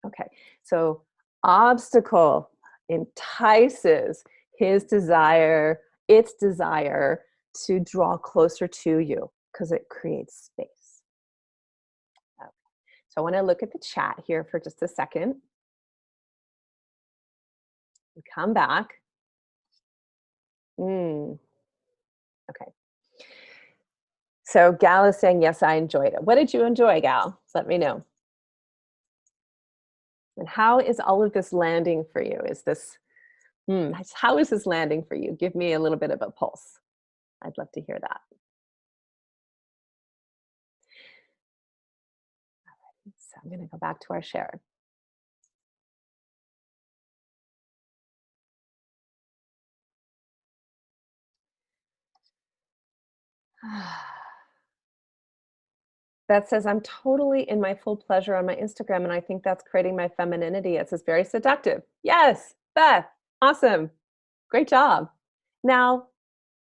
Okay, so obstacle entices his desire, its desire to draw closer to you because it creates space. Okay. So I want to look at the chat here for just a second. Come back. Mm, okay. So Gal is saying, yes, I enjoyed it. What did you enjoy, Gal? Let me know. And how is all of this landing for you? Is this, how is this landing for you? Give me a little bit of a pulse. I'd love to hear that. So I'm going to go back to our share. Beth says, I'm totally in my full pleasure on my Instagram, and I think that's creating my femininity. It says, very seductive. Yes, Beth, awesome. Great job. Now,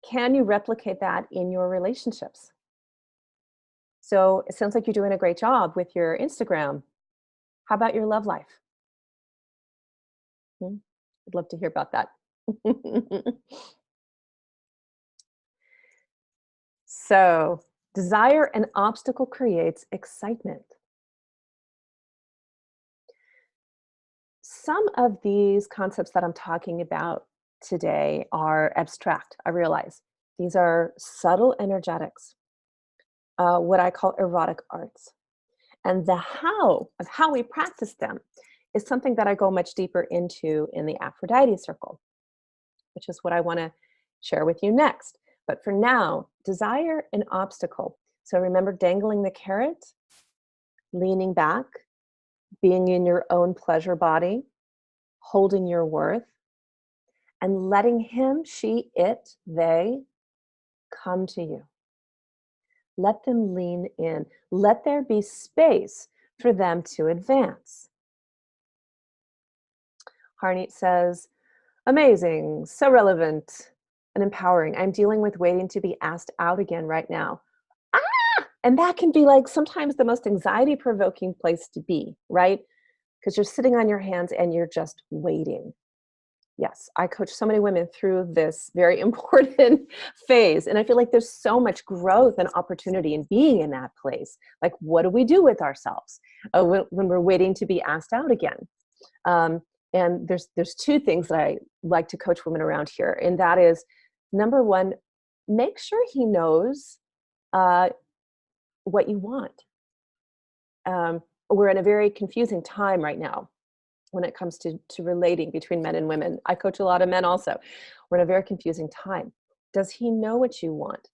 can you replicate that in your relationships? So it sounds like you're doing a great job with your Instagram. How about your love life? I'd love to hear about that. So, desire and obstacle creates excitement. Some of these concepts that I'm talking about today are abstract, I realize. These are subtle energetics, what I call erotic arts. And the how of how we practice them is something that I go much deeper into in the Aphrodite circle, which is what I want to share with you next. But for now, desire and obstacle. So remember dangling the carrot, leaning back, being in your own pleasure body, holding your worth, and letting him, she, it, they come to you. Let them lean in. Let there be space for them to advance. Harneet says, amazing, so relevant and empowering. I'm dealing with waiting to be asked out again right now. And that can be like sometimes the most anxiety provoking place to be, right? Because you're sitting on your hands and you're just waiting. Yes, I coach so many women through this very important phase. And I feel like there's so much growth and opportunity in being in that place. Like, what do we do with ourselves when we're waiting to be asked out again? And there's two things that I like to coach women around here. And that is, number one, make sure he knows what you want. We're in a very confusing time right now when it comes to relating between men and women. I coach a lot of men also. We're in a very confusing time. Does he know what you want?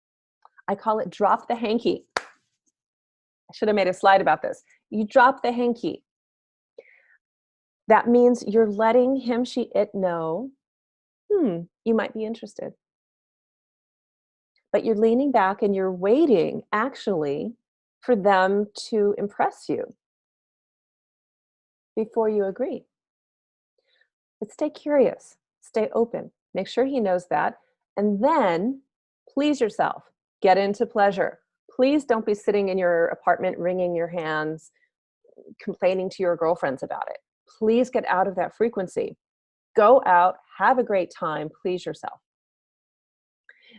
I call it drop the hanky. I should have made a slide about this. You drop the hanky. That means you're letting him, she, it know, you might be interested. But you're leaning back and you're waiting, actually, for them to impress you before you agree. But stay curious, stay open, make sure he knows that, and then please yourself, get into pleasure. Please don't be sitting in your apartment wringing your hands, complaining to your girlfriends about it. Please get out of that frequency. Go out, have a great time, please yourself.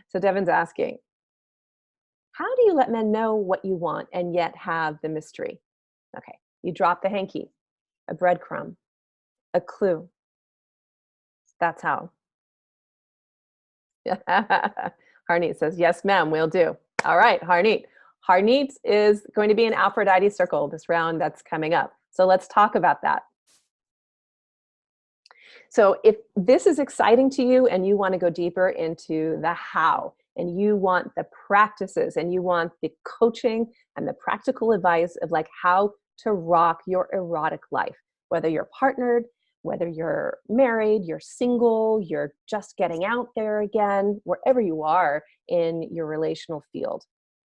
So Devin's asking, how do you let men know what you want and yet have the mystery? Okay, you drop the hanky, a breadcrumb, a clue. That's how. Harneet says, yes, ma'am, we'll do. All right, Harneet. Harneet is going to be in Aphrodite circle this round that's coming up. So let's talk about that. So if this is exciting to you and you want to go deeper into the how, and you want the practices, and you want the coaching and the practical advice of like how to rock your erotic life, whether you're partnered, whether you're married, you're single, you're just getting out there again, wherever you are in your relational field,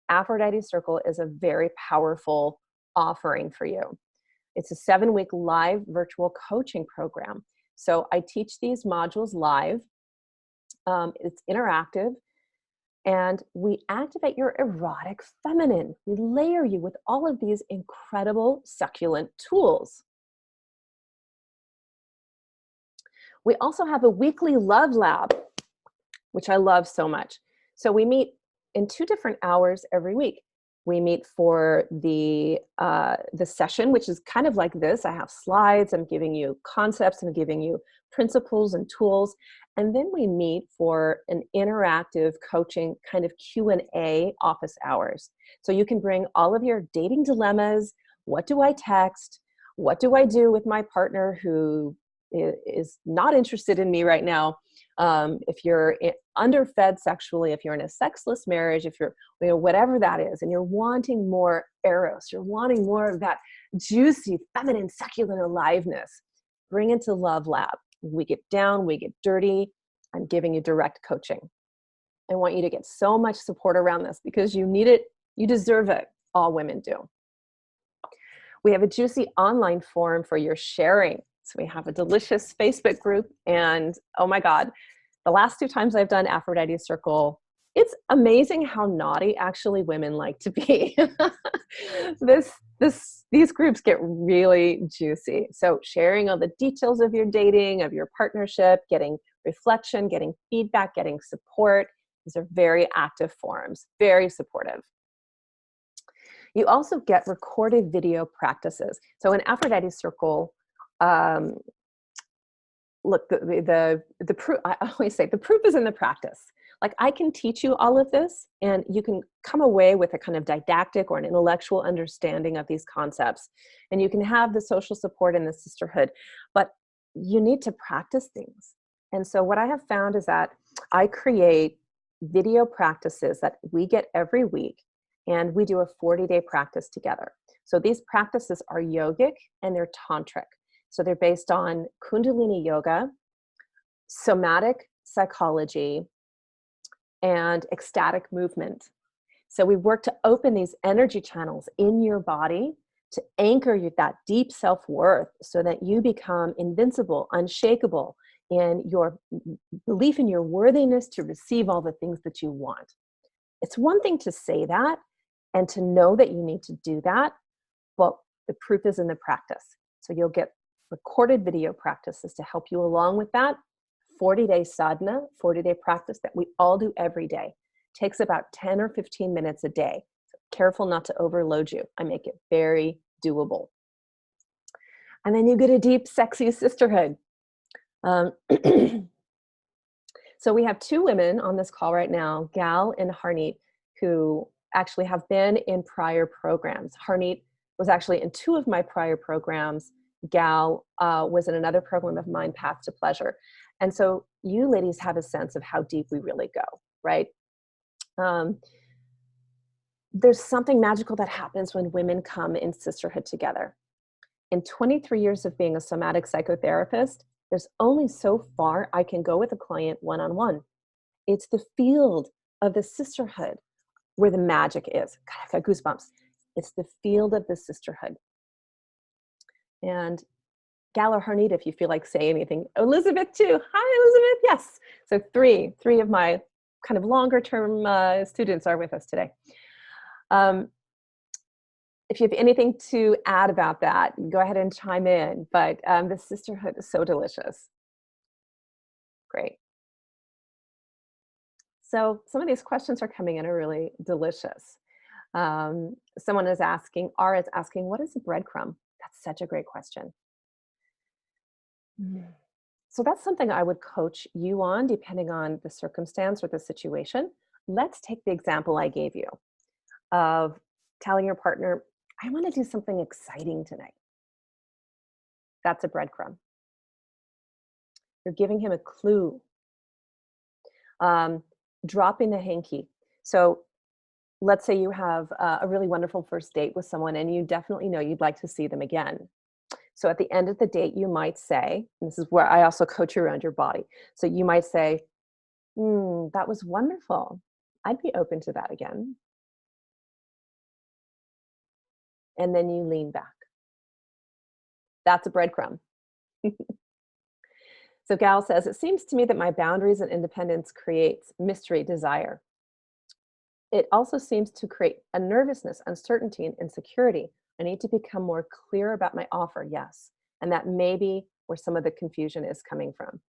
Aphrodite Circle is a very powerful offering for you. It's a 7-week live virtual coaching program. So I teach these modules live. It's interactive. And we activate your erotic feminine. We layer you with all of these incredible succulent tools. We also have a weekly love lab, which I love so much. So we meet in 2 different hours every week. We meet for the session, which is kind of like this. I have slides, I'm giving you concepts, I'm giving you principles and tools. And then we meet for an interactive coaching kind of Q&A office hours. So you can bring all of your dating dilemmas. What do I text? What do I do with my partner who is not interested in me right now? If you're underfed sexually, if you're in a sexless marriage, if you're, whatever that is, and you're wanting more eros, you're wanting more of that juicy, feminine, succulent aliveness, bring it to Love Lab. We get down, we get dirty. I'm giving you direct coaching. I want you to get so much support around this because you need it. You deserve it. All women do. We have a juicy online forum for your sharing. So we have a delicious Facebook group. And oh my God, the last 2 times I've done Aphrodite Circle, it's amazing how naughty actually women like to be. These groups get really juicy. So sharing all the details of your dating, of your partnership, getting reflection, getting feedback, getting support. These are very active forums, very supportive. You also get recorded video practices. So in Aphrodite Circle, look, the proof, I always say the proof is in the practice. Like I can teach you all of this and you can come away with a kind of didactic or an intellectual understanding of these concepts. And you can have the social support and the sisterhood, but you need to practice things. And so what I have found is that I create video practices that we get every week and we do a 40-day practice together. So these practices are yogic and they're tantric. So they're based on Kundalini yoga, somatic psychology, and ecstatic movement. So we work to open these energy channels in your body to anchor you that deep self-worth so that you become invincible, unshakable in your belief in your worthiness to receive all the things that you want. It's one thing to say that and to know that you need to do that, but the proof is in the practice. So you'll get recorded video practices to help you along with that. 40-day sadhana, 40-day practice that we all do every day. Takes about 10 or 15 minutes a day. So careful not to overload you. I make it very doable. And then you get a deep, sexy sisterhood. So we have 2 women on this call right now, Gal and Harneet, who actually have been in prior programs. Harneet was actually in 2 of my prior programs. Gal was in another program of mine, Path to Pleasure. And so you ladies have a sense of how deep we really go, right? There's something magical that happens when women come in sisterhood together. In 23 years of being a somatic psychotherapist, there's only so far I can go with a client one-on-one. It's the field of the sisterhood where the magic is. God, I've got goosebumps. It's the field of the sisterhood. And Gal or Harneet, if you feel like saying anything. Elizabeth too. Hi, Elizabeth. Yes. So three of my kind of longer term students are with us today. If you have anything to add about that, go ahead and chime in. But the sisterhood is so delicious. Great. So some of these questions are coming in are really delicious. Someone is asking, Ara is asking, what is a breadcrumb? That's such a great question. So that's something I would coach you on depending on the circumstance or the situation. Let's take the example I gave you of telling your partner, I want to do something exciting tonight. That's a breadcrumb. You're giving him a clue. Dropping the hanky. So let's say you have a really wonderful first date with someone and you definitely know you'd like to see them again. So at the end of the date, you might say, and this is where I also coach you around your body. So you might say, that was wonderful. I'd be open to that again. And then you lean back. That's a breadcrumb. So Gal says, it seems to me that my boundaries and independence creates mystery, desire. It also seems to create a nervousness, uncertainty, and insecurity. I need to become more clear about my offer, yes. And that may be where some of the confusion is coming from.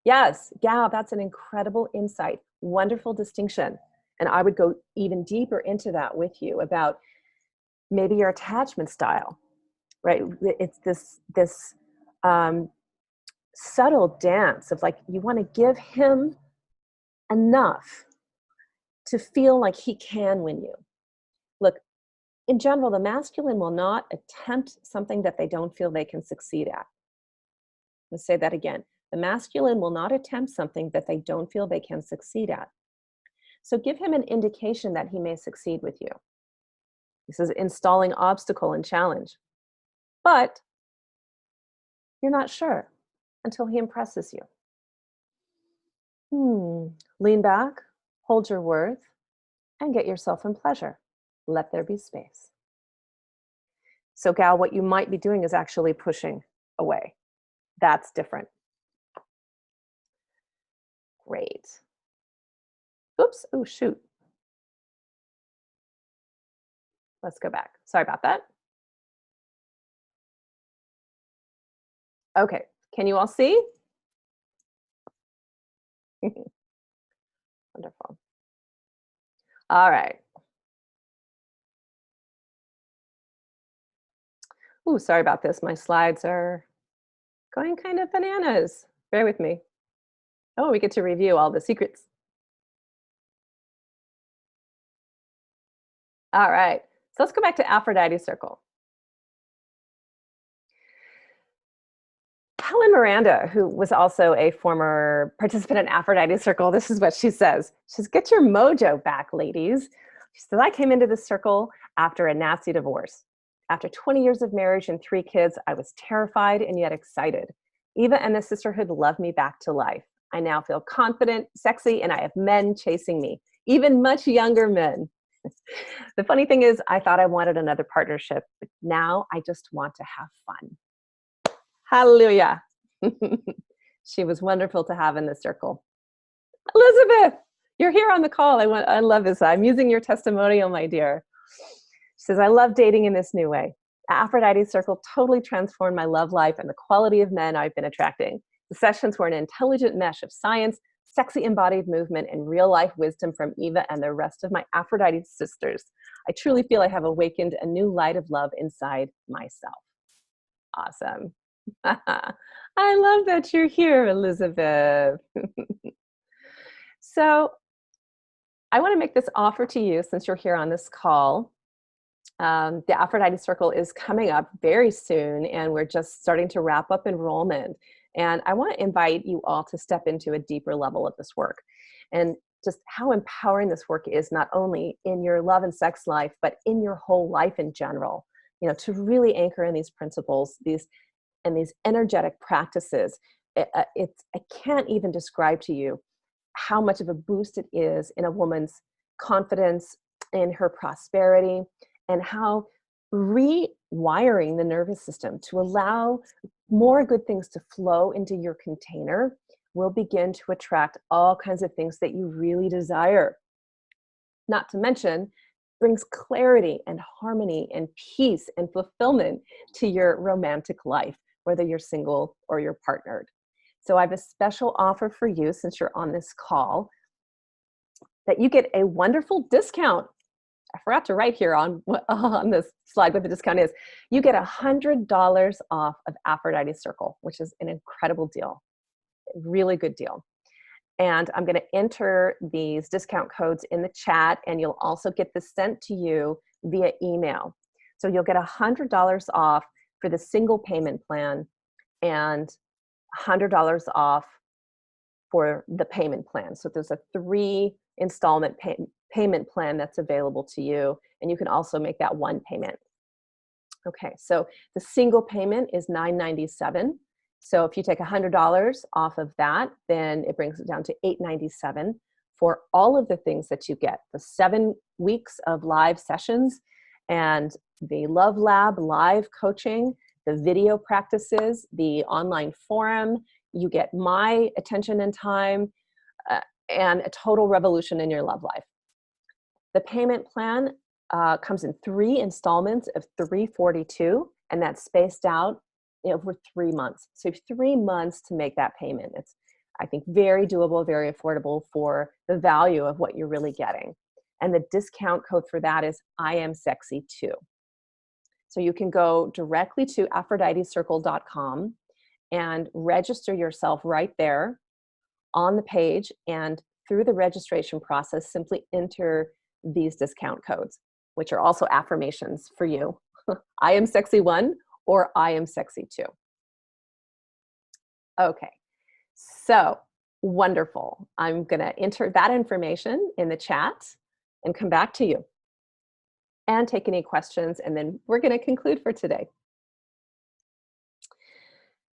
Yes, Gal, that's an incredible insight. Wonderful distinction. And I would go even deeper into that with you about maybe your attachment style, right? It's this subtle dance of like, you want to give him enough to feel like he can win you. Look, in general, the masculine will not attempt something that they don't feel they can succeed at. Let's say that again. The masculine will not attempt something that they don't feel they can succeed at. So give him an indication that he may succeed with you. This is installing obstacle and challenge. But you're not sure until he impresses you. Lean back, hold your worth, and get yourself in pleasure. Let there be space. So, gal, what you might be doing is actually pushing away. That's different. Great. Oops. Oh, shoot. Let's go back. Sorry about that. Okay. Can you all see? Wonderful. All right. Ooh, sorry about this. My slides are going kind of bananas. Bear with me. Oh, we get to review all the secrets. All right. So let's go back to Aphrodite Circle. Helen Miranda, who was also a former participant in Aphrodite Circle, this is what she says. She says, get your mojo back, ladies. She says, I came into this circle after a nasty divorce. After 20 years of marriage and 3 kids, I was terrified and yet excited. Eva and the sisterhood love me back to life. I now feel confident, sexy, and I have men chasing me, even much younger men. The funny thing is, I thought I wanted another partnership, but now I just want to have fun. Hallelujah. She was wonderful to have in the circle. Elizabeth, you're here on the call. I love this. I'm using your testimonial, my dear. She says, I love dating in this new way. Aphrodite Circle totally transformed my love life and the quality of men I've been attracting. The sessions were an intelligent mesh of science, sexy embodied movement, and real life wisdom from Eva and the rest of my Aphrodite sisters. I truly feel I have awakened a new light of love inside myself. Awesome. I love that you're here, Elizabeth. So I want to make this offer to you since you're here on this call. The Aphrodite Circle is coming up very soon, and we're just starting to wrap up enrollment. And I want to invite you all to step into a deeper level of this work and just how empowering this work is, not only in your love and sex life, but in your whole life in general. You know, to really anchor in these principles, these energetic practices. I can't even describe to you how much of a boost it is in a woman's confidence, in her prosperity, and how rewiring the nervous system to allow more good things to flow into your container will begin to attract all kinds of things that you really desire. Not to mention, brings clarity and harmony and peace and fulfillment to your romantic life, whether you're single or you're partnered. So I have a special offer for you since you're on this call, that you get a wonderful discount. I forgot to write here on this slide what the discount is. You get $100 off of Aphrodite Circle, which is an incredible deal, really good deal. And I'm going to enter these discount codes in the chat, and you'll also get this sent to you via email. So you'll get $100 off for the single payment plan and $100 off for the payment plan. So there's a 3 installment payment plan that's available to you, and you can also make that one payment. Okay, so the single payment is $997. So if you take $100 off of that, then it brings it down to $897 for all of the things that you get. The 7 weeks of live sessions and the Love Lab live coaching, the video practices, the online forum. You get my attention and time, and a total revolution in your love life. The payment plan comes in 3 installments of $342, and that's spaced out over 3 months. So you have 3 months to make that payment. It's, I think, very doable, very affordable for the value of what you're really getting. And the discount code for that is I am sexy too. So you can go directly to aphroditecircle.com and register yourself right there on the page. And through the registration process, simply enter these discount codes, which are also affirmations for you. I am sexy 1 or I am sexy 2. Okay, so wonderful. I'm going to enter that information in the chat and come back to you and take any questions, and then we're going to conclude for today.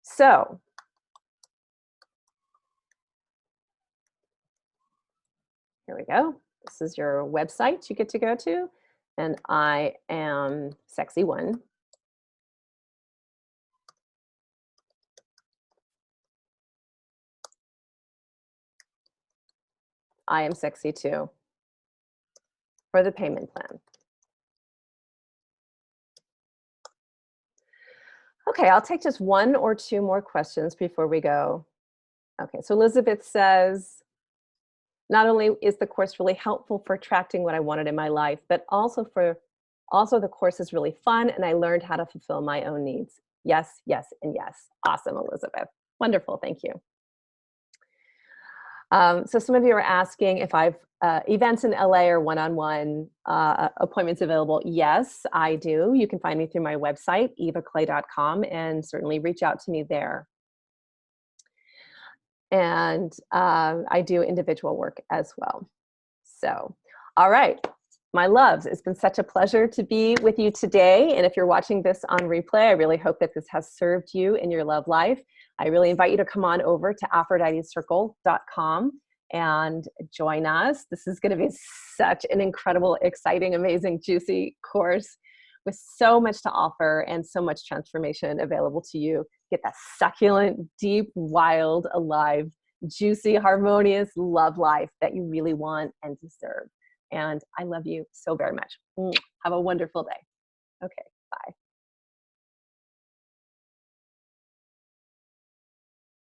So, here we go. This is your website you get to go to, and I am sexy 1. I am sexy 2 for the payment plan. Okay, I'll take just 1 or 2 more questions before we go. Okay, so Elizabeth says, not only is the course really helpful for attracting what I wanted in my life, but also the course is really fun and I learned how to fulfill my own needs. Yes, yes, and yes. Awesome, Elizabeth. Wonderful, thank you. So some of you are asking if I've events in LA or one-on-one appointments available. Yes, I do. You can find me through my website, evaclay.com, and certainly reach out to me there. And I do individual work as well. So, all right, my loves, it's been such a pleasure to be with you today. And if you're watching this on replay, I really hope that this has served you in your love life. I really invite you to come on over to aphroditecircle.com and join us. This is going to be such an incredible, exciting, amazing, juicy course with so much to offer and so much transformation available to you. Get that succulent, deep, wild, alive, juicy, harmonious love life that you really want and deserve. And I love you so very much. Have a wonderful day. Okay, bye.